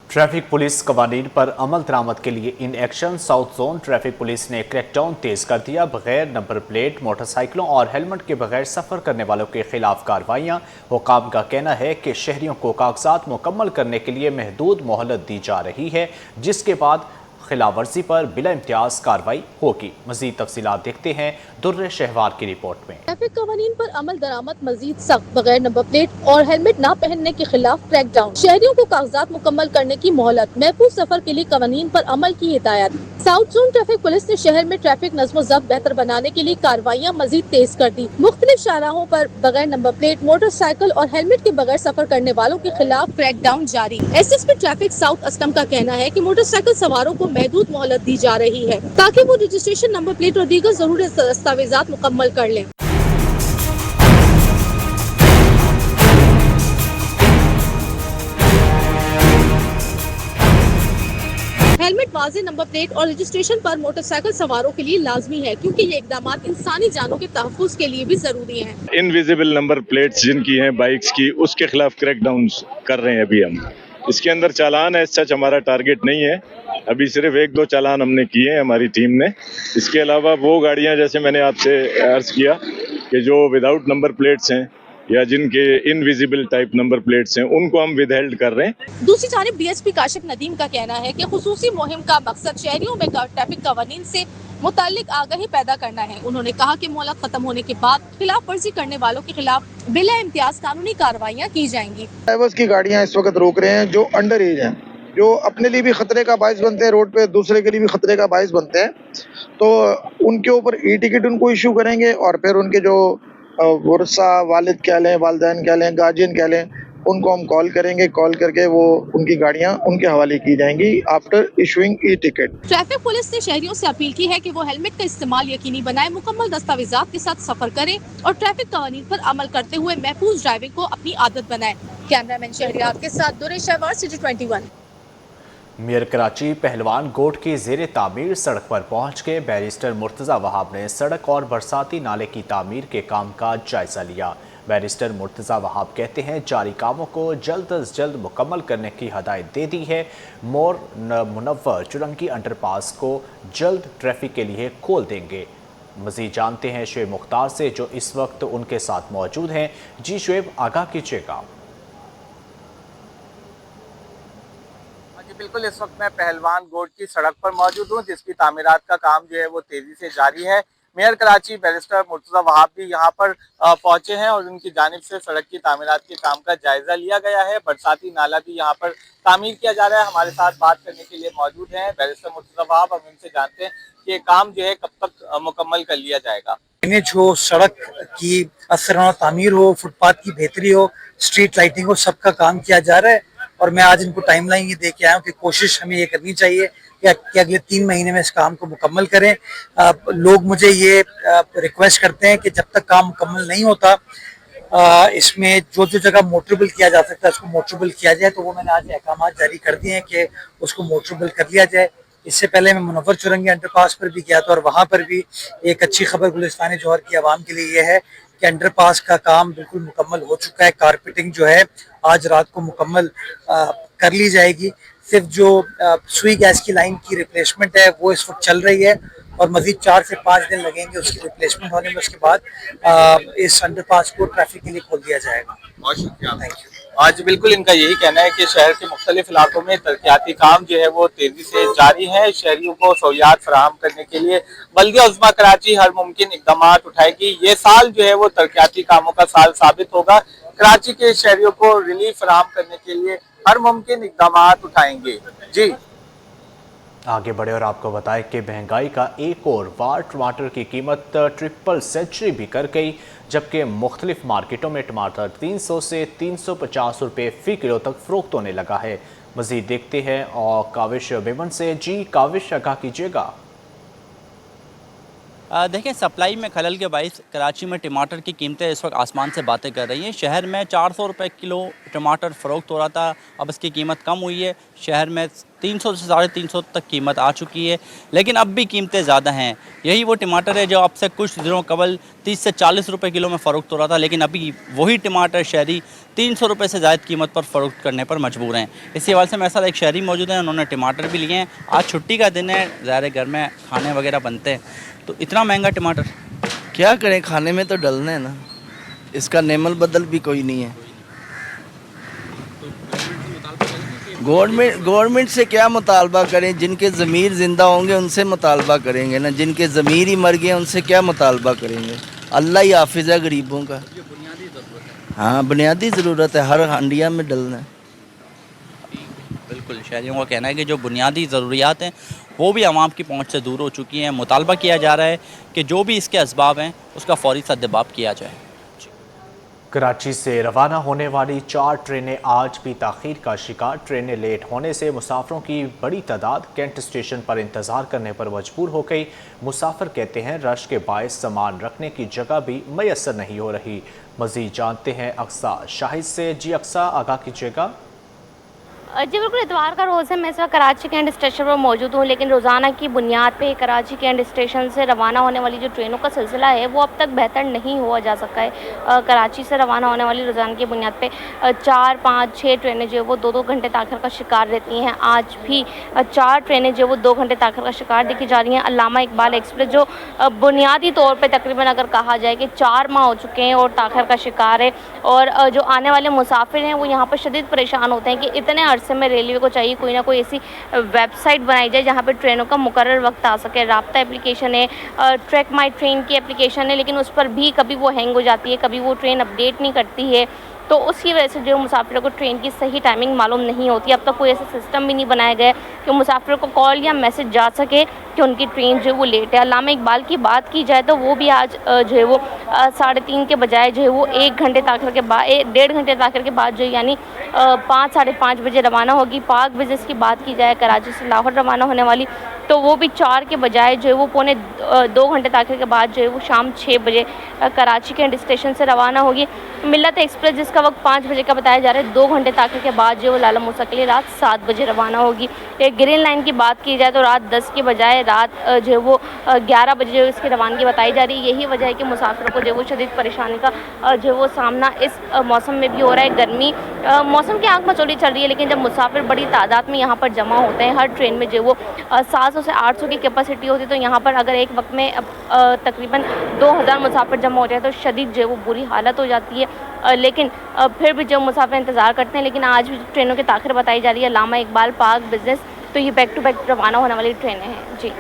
Traffic police कवानीन पर अमल दरामद के लिए in action south zone traffic police ने क्रैकडाउन तेज कर दिया। बगैर नंबर प्लेट मोटरसाइकिलों और हेलमेट के बगैर सफर करने वालों के खिलाफ कार्रवाइयां। हुकाम का कहना है कि शहरियों को कागजात मुकम्मल करने के लिए महदूद मोहलत दी जा रही है, जिसके बाद खिलाफ वर्जी पर बिला इम्तियाज कार्रवाई होगी। मजीद तफसीलात देखते हैं दुर्र शहवार की रिपोर्ट में। ट्रैफिक कवानीन पर अमल दरामद मजीद सख्त। बगैर नंबर प्लेट और हेलमेट न पहनने के खिलाफ क्रैकडाउन। शहरियों को कागजात मुकम्मल करने की मोहलत। महफूज सफर के लिए कवानीन पर अमल की हिदायत। साउथ जोन ट्रैफिक पुलिस ने शहर में ट्रैफिक नज़्म ज़ब्त बेहतर बनाने के लिए कार्रवाइयाँ मजीद तेज कर दी। मुख्तलिफ शाहराहों पर बगैर नंबर प्लेट मोटरसाइकिल और हेलमेट के बगैर सफर करने वालों के खिलाफ क्रैकडाउन जारी। एसएसपी ट्रैफिक साउथ असलम का कहना है कि मोटरसाइकिल सवारों को महदूद मोहलत दी जा रही है ताकि वो रजिस्ट्रेशन नंबर प्लेट और दीगर जरूरी दस्तावेजात मुकम्मल कर लें। हेलमेट वाज़ेह नंबर प्लेट और रजिस्ट्रेशन पर मोटरसाइकिल सवारों के लिए लाजमी है, क्योंकि ये इक़दामात इंसानी जानों के तहफ़्फ़ुज़ के लिए भी जरूरी हैं। इनविजिबल नंबर प्लेट्स जिनकी हैं बाइक्स की, उसके खिलाफ क्रैकडाउन कर रहे हैं अभी हम। इसके अंदर चालान है, सच हमारा टारगेट नहीं है। अभी सिर्फ 1-2 चालान हमने किए हैं हमारी टीम ने। इसके अलावा वो गाड़ियां, जैसे मैंने आपसे अर्ज किया कि जो विदाउट नंबर प्लेट्स हैं या जिनके इनविजिबल टाइप नंबर प्लेट्स हैं, उनको हम विदहेल्ड कर रहे हैं। दूसरी जानिब डीएसपी काशिफ नदीम का कहना है कि खुसूसी मुहिम का मकसद शहरियों में ट्रैफिक कवानीन से मुताल्लिक आगाही पैदा करना है। उन्होंने कहा कि मोहलत खत्म होने के बाद खिलाफ वर्जी करने वालों के खिलाफ बिला इम्तियाज कानूनी कार्रवाइयाँ की जाएंगी। ड्राइवर्स की गाड़ियाँ इस वक्त रोक रहे हैं जो अंडर एज हैं, जो अपने लिए भी खतरे का बायस बनते हैं, रोड पे दूसरे के लिए भी खतरे का बायस बनते हैं, तो उनके ऊपर ई टिकट उनको इशू करेंगे और फिर उनके जो वर्सा वालिद कह लें, वालिदैन कह लें, गार्जियन कह लें, उनको हम कॉल करेंगे। कॉल करके वो उनकी गाड़ियां उनके हवाले की जाएंगी after issuing e ticket. Traffic police ने शहरियों से अपील की है कि वो हेलमेट का इस्तेमाल यकीनी बनाए, मुकम्मल दस्तावेजात के साथ सफर करें और ट्रैफिक कवानीन पर अमल करते हुए महफूज ड्राइविंग को अपनी आदत बनाए। कैमरामैन शहरियार के साथ दुर्र शहवार, सिटी 21। मेयर कराची पहलवान गोट की ज़ेरे तामीर सड़क पर पहुंच के बैरिस्टर मुर्तज़ा वहाब ने सड़क और बरसाती नाले की तामीर के काम का जायजा लिया। बैरिस्टर मुर्तज़ा वहाब कहते हैं जारी कामों को जल्द अज जल्द मुकम्मल करने की हदायत दे दी है। मोर मुनव्वर चुरंगी अंडरपास को जल्द ट्रैफिक के लिए खोल देंगे। मज़ीद जानते हैं शुएब मुख्तार से, जो इस वक्त उनके साथ मौजूद हैं। जी शुएब, आगाह कीजिएगा। बिल्कुल, इस वक्त मैं पहलवान गोट की सड़क पर मौजूद हूँ, जिसकी तामीरात का काम जो है वो तेजी से जारी है। मेयर कराची बैरिस्टर मुर्तज़ा वहाब भी यहाँ पर पहुंचे हैं और उनकी जानिब से सड़क की तामीरात के काम का जायजा लिया गया है। बरसाती नाला भी यहाँ पर तामीर किया जा रहा है। हमारे साथ बात करने के लिए मौजूद हैं बैरिस्टर मुर्तज़ा वहाब। हम इनसे जानते हैं कि ये काम जो है कब तक मुकम्मल कर लिया जाएगा। ड्रेनेज हो, सड़क की असर तामीर हो, फुटपाथ की बेहतरी हो, स्ट्रीट लाइटिंग हो, सबका काम किया जा रहा है। और मैं आज इनको टाइमलाइन ये दे के आया हूँ कि कोशिश हमें ये करनी चाहिए कि अगले 3 महीने में इस काम को मुकम्मल करें। लोग मुझे ये रिक्वेस्ट करते हैं कि जब तक काम मुकम्मल नहीं होता, इसमें जो जगह मोटरेबल किया जा सकता है उसको मोटरेबल किया जाए। तो वो मैंने आज अहकाम जारी कर दिए हैं कि उसको मोटरेबल कर लिया जाए। इससे पहले मैं मुनव्वर चुरंगी अंडरपास पर भी गया था और वहाँ पर भी एक अच्छी खबर गुलिस्तान जौहर की आवाम के लिए ये है कि अंडरपास का काम बिल्कुल मुकम्मल हो चुका है। कारपेटिंग जो है आज रात को मुकम्मल कर ली जाएगी। सिर्फ जो सुई गैस की लाइन की रिप्लेसमेंट है वो इस वक्त चल रही है और मजीद 4 से 5 दिन लगेंगे उसकी रिप्लेसमेंट होने में। उसके बाद इस अंडरपास को ट्रैफिक के लिए खोल दिया जाएगा। बहुत शुक्रिया, थैंक यू। आज बिल्कुल इनका यही कहना है कि शहर के मुख्तलिफ इलाकों में तरक्याती काम जो है वो तेजी से जारी है। शहरियों को सहूलियात फराहम करने के लिए बल्दिया उज़्मा कराची हर मुमकिन इक़दाम उठाएगी। ये साल जो है वो तरक्याती कामों का साल साबित होगा। कराची के शहरियों को रिलीफ फराहम करने के लिए हर मुमकिन इक़दाम उठाएंगे। जी आगे बढ़े और आपको बताएं कि महंगाई का एक और वार, टमाटर की कीमत ट्रिपल सेंचुरी भी कर गई, जबकि मुख्तलिफ मार्केटों में टमाटर 300 से 350 रुपये फ़ी किलो तक फ़रोख्त होने लगा है। मज़ीद देखते हैं और काविश बेमन से। जी काविश, आगाह कीजिएगा। देखें, सप्लाई में खलल के बाइस कराची में टमाटर की कीमतें इस वक्त आसमान से बातें कर रही हैं। शहर में 400 रुपये किलो टमाटर फ़रोख्त हो रहा था, अब इसकी कीमत कम हुई है। शहर में 300 से 350 तक कीमत आ चुकी है, लेकिन अब भी कीमतें ज़्यादा हैं। यही वो टमाटर है जो अब से कुछ दिनों कबल 30 से 40 रुपये किलो में फ़रोख्त हो रहा था, लेकिन अभी वही टमाटर शहरी 300 रुपये से ज़ायद कीमत पर फ़रोख्त करने पर मजबूर हैं। इसी हवाले से मेरे साथ एक शहरी मौजूद हैं, उन्होंने टमाटर भी लिए हैं। आज छुट्टी का दिन है, ज़ाहिर घर में खाने वगैरह बनते हैं, तो इतना महंगा टमाटर क्या करें, खाने में तो डलना है ना, इसका नेमल बदल भी कोई नहीं है। गवर्नमेंट से क्या मुतालबा करें, जिनके ज़मीर ज़िंदा होंगे उनसे मुतालबा करेंगे ना, जिनके ज़मीर ही मर गए उनसे क्या मुतालबा करेंगे। अल्लाह ही हाफिज़ है गरीबों का। हाँ, बुनियादी ज़रूरत है, हर हंडिया में डलना है। बिल्कुल, शहरियों का कहना है कि जो बुनियादी ज़रूरियात हैं वो भी आवाम की पहुंच से दूर हो चुकी हैं। मुतालबा किया जा रहा है कि जो भी इसके असबाब हैं उसका फौरी सद्देबाब किया जाए। कराची से रवाना होने वाली 4 ट्रेनें आज भी ताख़ीर का शिकार। ट्रेनें लेट होने से मुसाफिरों की बड़ी तादाद कैंट स्टेशन पर इंतज़ार करने पर मजबूर हो गई। मुसाफिर कहते हैं रश के बायस सामान रखने की जगह भी मैसर नहीं हो रही। मज़ीद जानते हैं अक्सा शाहिद से। जी अक्सा, आगाह कीजिएगा। जी बिल्कुल, इतवार का रोज़ है। मैं इस वक्त कराची कैंट स्टेशन पर मौजूद हूँ, लेकिन रोज़ाना की बुनियाद पे कराची कैंट स्टेशन से रवाना होने वाली जो ट्रेनों का सिलसिला है वो अब तक बेहतर नहीं हुआ जा सका है। कराची से रवाना होने वाली रोज़ाना की बुनियाद पे 4, 5, 6 ट्रेनें जो है वो 2-2 घंटे ताख़िर का शिकार रहती हैं। आज भी 4 ट्रेनें जो है वो 2 घंटे ताख़िर का शिकार देखी जा रही हैं। अल्लामा इकबाल एक्सप्रेस जो बुनियादी तौर पर तकरीबन अगर कहा जाए कि 4 माह हो चुके हैं और ताख़िर का शिकार है, और जो आने वाले मुसाफिर हैं वो यहाँ पर शदीद परेशान होते हैं कि इतने अरसे में रेलवे को चाहिए कोई ना कोई ऐसी वेबसाइट बनाई जाए जहाँ पे ट्रेनों का मुकर्रर वक्त आ सके। राब्ता एप्लीकेशन है, ट्रैक माई ट्रेन की एप्लीकेशन है, लेकिन उस पर भी कभी वो हैंग हो जाती है, कभी वो ट्रेन अपडेट नहीं करती है, तो उसकी वजह से जो मुसाफिरों को ट्रेन की सही टाइमिंग मालूम नहीं होती। अब तक कोई ऐसा सिस्टम भी नहीं बनाया गया कि मुसाफिरों को कॉल या मैसेज जा सके कि उनकी ट्रेन जो है वो लेट है। अल्लामा इकबाल की बात की जाए तो वो भी आज जो है वो 3:30 के बजाय जो है वो 1 घंटे ताख़िर के बाद 1.5 घंटे ताख़िर के बाद जो है यानी 5, 5:30 बजे रवाना होगी। पाक बिज़नेस की बात की जाए कराची से लाहौर रवाना होने वाली, तो वो भी 4 के बजाय जो है वो 2 घंटे ताख़िर के बाद जो है वो शाम 6 बजे कराची कैंट स्टेशन से रवाना होगी। मिल्लत एक्सप्रेस जिसका वक्त 5 बजे का बताया जा रहा है 2 घंटे ताख़िर के बाद जो है वो लाला मूसा के लिए रात 7 बजे रवाना होगी। ग्रीन लाइन की बात की जाए तो रात 10 के बजाय रात जो है वो 11 बजे जो इसकी रवानगी बताई जा रही है। यही वजह है कि मुसाफिरों को जो है वो शदीद परेशानी का जो है वो सामना इस मौसम में भी हो रहा है। गर्मी मौसम की आंख मचोली चल रही है, लेकिन जब मुसाफिर बड़ी तादाद में यहाँ पर जमा होते हैं, हर ट्रेन में जो वो 700 से 800 की कैपेसिटी होती है, तो यहाँ पर अगर एक वक्त में तकरीबन 2000 मुसाफिर जमा हो जाए तो शदीद जो है वो बुरी हालत हो जाती है। लेकिन फिर भी जो मुसाफिर इंतज़ार करते हैं, लेकिन आज भी ट्रेनों की ताख़िर बताई जा रही है। अल्लामा इकबाल, पाक बिज़नेस, तो ये बैक टू बैक रवाना होने वाली ट्रेनें हैं। जी,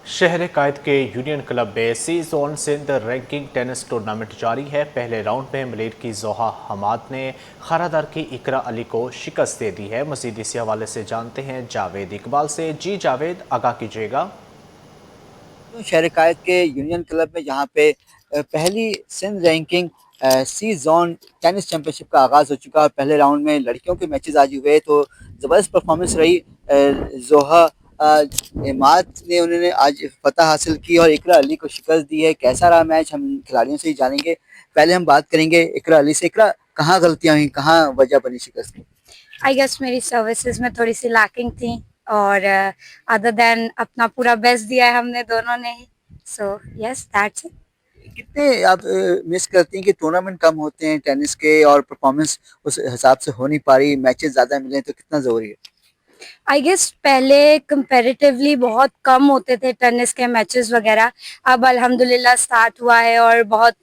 शहर कायद के यूनियन क्लब में C zone Sindh ranking tennis tournament जारी है। पहले राउंड में मलेर की जोहा हमाद ने खरादर की इकरा अली को शिकस्त दे दी है। मज़ीद इसी हवाले से जानते हैं जावेद इकबाल से। जी जावेद, आगाह कीजिएगा। शहर कायद के यूनियन क्लब में जहाँ पे पहली सिंध रैंकिंग सी जोन टेनिस चैंपियनशिप का आगाज़ हो चुका है। पहले राउंड में लड़कियों के मैचेस आज हुए तो ज़बरदस्त परफॉर्मेंस रही। जोहा इमाद ने उन्होंने आज फतह हासिल की और इकरा अली को शिकस्त दी है। कैसा रहा मैच, हम खिलाड़ियों से ही जानेंगे। पहले हम बात करेंगे इकरा अली से। इकरा, कहाँ गलतियाँ हुई, कहाँ वजह बनी शिकस्त की? आई गेस मेरी सर्विसेज में थोड़ी सी लैकिंग थी, और अदर देन अपना पूरा बेस्ट दिया है हमने दोनों ने ही। So yes, that's it. कितने आप मिस करती हैं कि टूर्नामेंट कम होते हैं टेनिस के और परफॉर्मेंस उस हिसाब से हो नहीं पा रही, मैचेस ज़्यादा मिले, तो कितना ज़रूरी है? आई गेस पहले कंपैरेटिवली बहुत कम होते थे टेनिस के मैचेस वगैरह। अब अल्हम्दुलिल्लाह स्टार्ट हुआ है और बहुत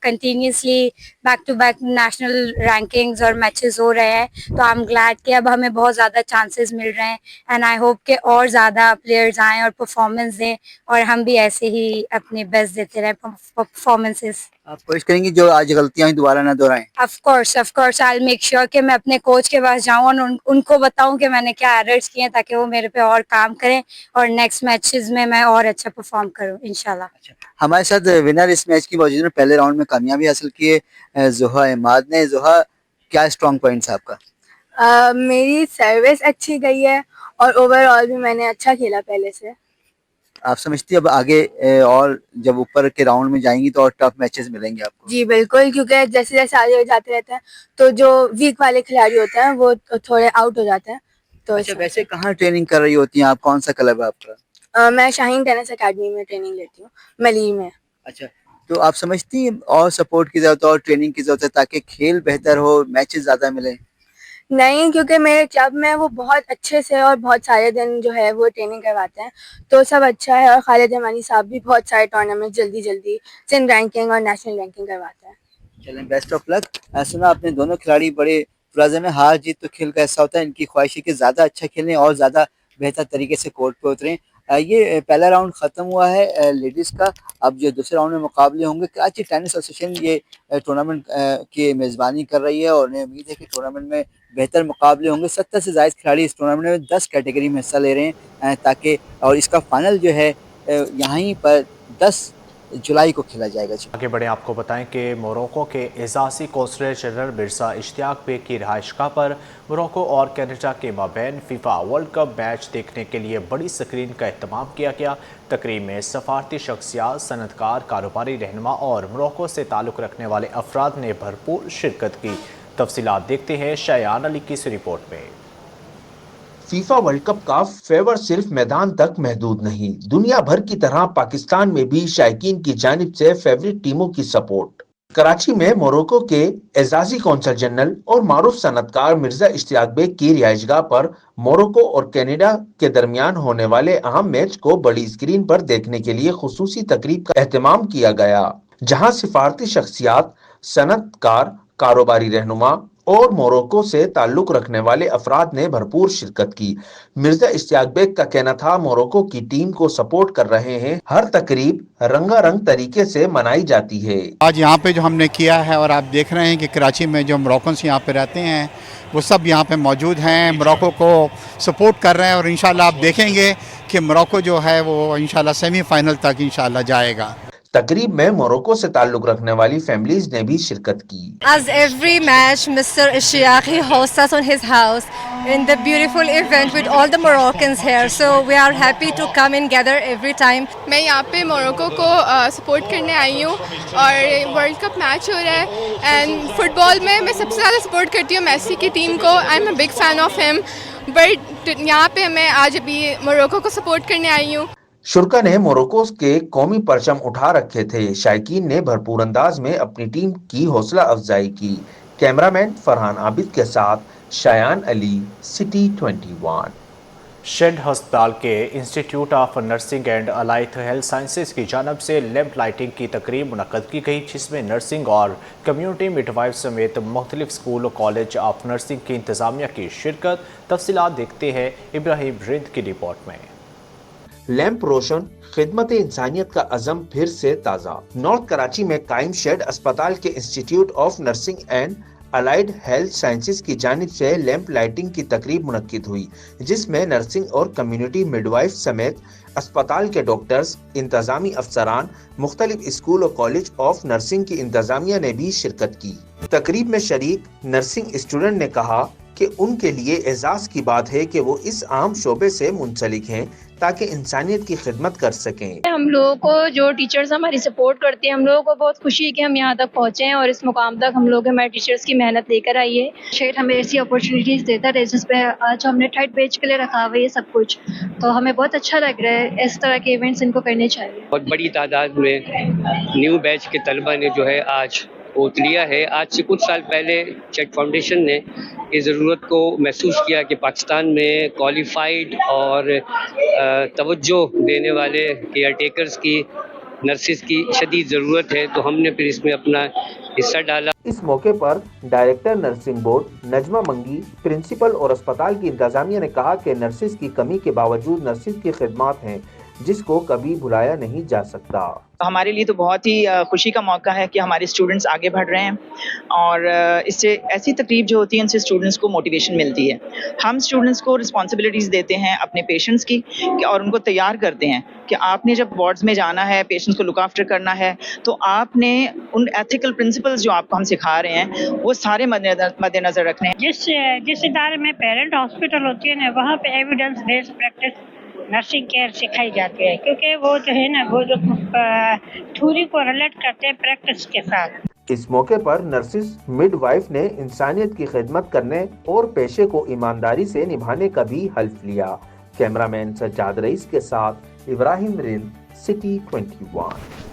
continuously back to back national rankings और मैचेस हो रहे हैं। तो आई एम ग्लैड कि अब हमें बहुत ज़्यादा चांसेस मिल रहे हैं, एंड आई होप कि और ज़्यादा प्लेयर्स आएँ और परफॉर्मेंस दें, और हम भी ऐसे ही अपने बेस्ट देते रहें परफॉर्मेंसेस। आप कोशिश करेंगी जो आज गलतियां दोबारा ना दोहराएं? Of course I will make sure कि मैं अपने कोच के पास जाऊं और उनको बताऊं कि मैंने क्या एरर्स किए हैं, ताकि वो मेरे पे और काम करें और नेक्स्ट मैचेस में मैं और अच्छा परफॉर्म करूं इंशाल्लाह। अच्छा, हमारे साथ विनर इस मैच की मौजूद है, पहले राउंड में कामयाबी हासिल की है जोहा इमाद ने। जोहा, क्या स्ट्रॉन्ग पॉइंट्स आपका? मेरी सर्विस अच्छी गई है और ओवरऑल भी मैंने अच्छा खेला पहले से। आप समझती है अब आगे और जब ऊपर के राउंड में जाएंगी तो और टफ मैचेस मिलेंगे आपको? जी बिल्कुल, क्योंकि जैसे जैसे आगे जाते रहते हैं तो जो वीक वाले खिलाड़ी होते हैं वो थोड़े आउट हो जाते हैं। तो अच्छा, वैसे कहाँ ट्रेनिंग कर रही होती हैं आप, कौन सा क्लब है आपका? मैं शाहीन टेनिस एकेडमी में ट्रेनिंग लेती हूँ, मलीर में। अच्छा, تو آپ سمجھتی ہیں اور سپورٹ کی ضرورت ہے اور ٹریننگ کی ضرورت ہے تاکہ کھیل بہتر ہو، میچز زیادہ ملیں؟ نہیں، کیونکہ میرے کلب میں وہ بہت اچھے سے اور بہت سارے دن جو ہے وہ ٹریننگ کرواتے ہیں، تو سب اچھا ہے. اور خالد یمانی صاحب بھی بہت سارے ٹورنامنٹ جلدی سندھ رینکنگ اور نیشنل رینکنگ کرواتے ہیں. چلیں بیسٹ آف لک. سنا آپ نے دونوں کھلاڑی بڑے پرعزم ہیں. ہار جیت تو کھیل کا حصہ ہوتا ہے، ان کی خواہش ہے کہ زیادہ اچھا کھیلیں اور زیادہ بہتر طریقے سے کورٹ پہ اتریں. یہ پہلا راؤنڈ ختم ہوا ہے لیڈیز کا. اب جو دوسرے راؤنڈ میں مقابلے ہوں گے، کراچی ٹینس ایسوسیشن یہ ٹورنامنٹ کی میزبانی کر رہی ہے اور انہیں امید ہے کہ ٹورنامنٹ میں بہتر مقابلے ہوں گے. 70 سے زائد کھلاڑی اس ٹورنامنٹ میں 10 کیٹیگری میں حصہ لے رہے ہیں تاکہ اور اس کا فائنل جو ہے یہیں پر 10 جولائی کو کھیلا جائے گا. آگے بڑھیں، آپ کو بتائیں کہ موروکو کے اعزازی قونصلر جنرل مرزا اشتیاق بیگ کی رہائش گاہ پر موروکو اور کینیڈا کے مابین فیفا ورلڈ کپ میچ دیکھنے کے لیے بڑی سکرین کا اہتمام کیا گیا. تقریب میں سفارتی شخصیات، صنعتکار، کاروباری رہنما اور موروکو سے تعلق رکھنے والے افراد نے بھرپور شرکت کی. تفصیلات دیکھتے ہیں شایان علی کی اس رپورٹ میں. فیفا ورلڈ کپ کا فیور صرف میدان تک محدود نہیں، دنیا بھر کی طرح پاکستان میں بھی شائقین کی جانب سے فیورٹ ٹیموں کی سپورٹ. کراچی میں موروکو کے اعزازی قونصل جنرل اور معروف صنعتکار مرزا اشتیاق بیگ کی رہائش گاہ پر موروکو اور کینیڈا کے درمیان ہونے والے اہم میچ کو بڑی اسکرین پر دیکھنے کے لیے خصوصی تقریب کا اہتمام کیا گیا، جہاں سفارتی شخصیات، صنعتکار، کاروباری رہنما اور موروکو سے تعلق رکھنے والے افراد نے بھرپور شرکت کی. مرزا اشتیاق بیگ کا کہنا تھا موروکو کی ٹیم کو سپورٹ کر رہے ہیں. ہر تقریب رنگا رنگ طریقے سے منائی جاتی ہے. آج یہاں پہ جو ہم نے کیا ہے اور آپ دیکھ رہے ہیں کہ کراچی میں جو موروکنس یہاں پہ رہتے ہیں وہ سب یہاں پہ موجود ہیں، موروکو کو سپورٹ کر رہے ہیں اور انشاءاللہ آپ دیکھیں گے کہ موروکو جو ہے وہ انشاءاللہ سیمی فائنل تک انشاءاللہ جائے گا. تقریب میں موروکو سے تعلق رکھنے والی فیملیز نے بھی شرکت کی. As every match, Mr. Ishtiaq hosts us on his house in the beautiful event with all the Moroccans here. So we are happy to come and gather every time. میں یہاں پہ موروکو کو support کرنے آئی ہوں اور world cup match ہو رہا ہے and fit بال میں سب سے زیادہ سپورٹ کرتی ہوں میسی کی ٹیم کو. I am a big fan of him. But یہاں پہ میں آج ابھی موروکو کو سپورٹ کرنے آئی ہوں. شرکا نے موروکو کے قومی پرچم اٹھا رکھے تھے. شائقین نے بھرپور انداز میں اپنی ٹیم کی حوصلہ افزائی کی. کیمرامین فرحان عابد کے ساتھ شایان علی، سٹی 21. شیڈ ہسپتال کے institute of nursing and allied health sciences کی جانب سے لیمپ لائٹنگ کی تقریب منعقد کی گئی، جس میں نرسنگ اور کمیونٹی مڈ وائف سمیت مختلف اسکول اور کالج آف نرسنگ کی انتظامیہ کی شرکت. تفصیلات دیکھتے ہیں ابراہیم رند کی رپورٹ میں. لیمپ روشن، خدمت انسانیت کا عزم پھر سے تازہ. نارتھ کراچی میں قائم شیڈ اسپتال کے institute of nursing and allied health sciences کی جانب سے لیمپ لائٹنگ کی تقریب منعقد ہوئی، جس میں نرسنگ اور کمیونٹی مڈوائف سمیت اسپتال کے ڈاکٹرز، انتظامی افسران، مختلف اسکول اور کالج آف نرسنگ کی انتظامیہ نے بھی شرکت کی. تقریب میں شریک نرسنگ اسٹوڈنٹ نے کہا کہ ان کے لیے اعزاز کی بات ہے کہ وہ اس اہم شعبے سے منسلک ہیں تاکہ انسانیت کی خدمت کر سکیں. ہم لوگوں کو جو ٹیچرز ہماری سپورٹ کرتے ہیں، ہم لوگوں کو بہت خوشی ہے کہ ہم یہاں تک پہنچے ہیں اور اس مقام تک ہم لوگ ہمارے ٹیچرز کی محنت لے کر آئی ہے. شیڈ ہمیں ایسی اپرچونیٹیز دیتا ہے جس پہ آج ہم نے تھرڈ بیچ کے لیے رکھا ہوا ہے یہ سب کچھ، تو ہمیں بہت اچھا لگ رہا ہے. اس طرح کے ایونٹس ان کو کرنے چاہیے. بہت بڑی تعداد میں نیو بیچ کے طلبہ نے جو ہے آج اوت لیا ہے. آج سے کچھ سال پہلے چیک فاؤنڈیشن نے اس ضرورت کو محسوس کیا کہ پاکستان میں کوالیفائڈ اور توجہ دینے والے کیئر ٹیکرز کی، نرسز کی شدید ضرورت ہے، تو ہم نے پھر اس میں اپنا حصہ ڈالا. اس موقع پر director nursing board Najma Mangi, principal اور اسپتال کی انتظامیہ نے کہا کہ نرسز کی کمی کے باوجود نرسز کی خدمات ہیں جس کو کبھی بھلایا نہیں جا سکتا. ہمارے لیے تو بہت ہی خوشی کا موقع ہے کہ ہمارے اسٹوڈنٹس آگے بڑھ رہے ہیں اور اس سے ایسی تقریب جو ہوتی ہے ان سے اسٹوڈنٹس کو موٹیویشن ملتی ہے. ہم اسٹوڈنٹس کو رسپانسبلٹیز دیتے ہیں اپنے پیشنٹس کی اور ان کو تیار کرتے ہیں کہ آپ نے جب وارڈز میں جانا ہے، پیشنٹس کو لک آفٹر کرنا ہے، تو آپ نے ان ایتھیکل پرنسپلز جو آپ کو ہم سکھا رہے ہیں وہ سارے مد نظر رکھنے ہیں. جس ادارے میں پیرنٹ ہاسپٹل ہوتی ہے نا، وہاں پہ evidence based practice nursing care سکھائی جاتی ہے، کیونکہ وہ جو ہے نا وہ جو تھیوری کو ریلیٹ کرتے ہیں پریکٹس کے ساتھ. اس موقع پر نرسز مڈ وائف نے انسانیت کی خدمت کرنے اور پیشے کو ایمانداری سے نبھانے کا بھی حلف لیا. کیمرامین سجاد رئیس کے ساتھ ابراہیم رند، سٹی 21.